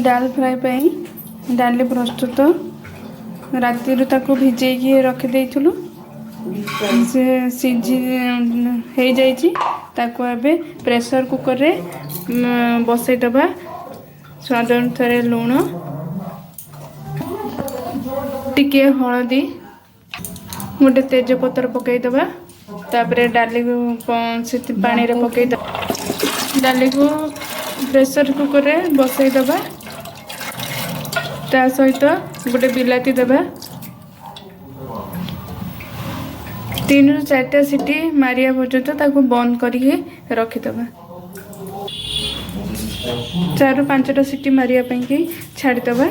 डाल फ्राए पाई डाली प्रस्तुत राति ताको भिजेकी रखी देइथुलु से सिझी हो जाइए ताको एबे प्रेशर कुकर रे बसई दबा स्वाद अनुसार लुण टिके हलदी गोटे तेजपत्र पकईदबा तापर डाली को पानी रे पकईदबा डाली को प्रेशर कुकर रे बसई दबा ता सहित गोटे बिलाती दबा 3 ରୁ 4टा सीटी मारिया पर्यंत ताको बंद करके रखीदबा 4 ରୁ 5टा सीटी मारिया की छाड़ीदबा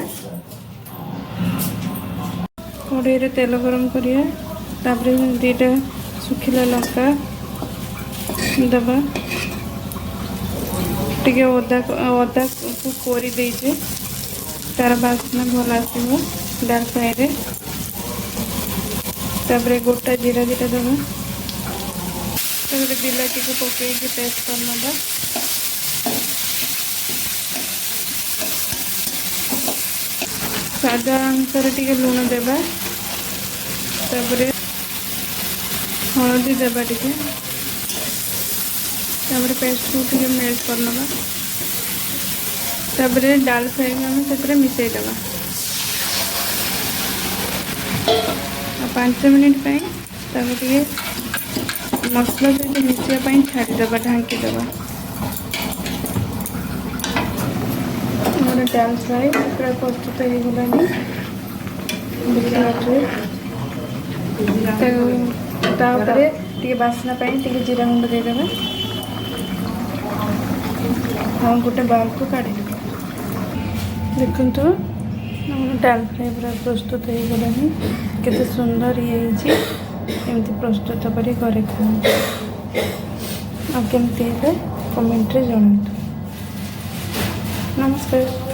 कड़ाई रे तेल गरम करिया तापर 2टा सुखिला लंका दबा टिके अदा को कोरी देइजे तार बास्ना भल आसो डाल फ्राए रे तापर गोटा जीरा दीटा दबा तापर बिलाती को पकईकि पेस्ट कर नबा स्वाद अनुसार टिके लुण देबा तापर हलदी देबा टिके तापर पेस्ट को टिके मेल्ट कर नबा तापर डाल फ्राए में से मिसई दबा 5 मिनट टिके मसला सहित मिसाई छाड़ीदबा ढांकी दबा डाल फ्राए पूरा प्रस्तुत हो गलानी टिके बास्ना टिके जीरा गुंड देदेबा हाँ गोटे बाल को काढ़ी देखु डाल फ्राए पूरा प्रस्तुत हो गलानी केते सुंदर ये एमती प्रस्तुत करी घरे खाते आ केमती कमेंट रे जणातु। नमस्कार।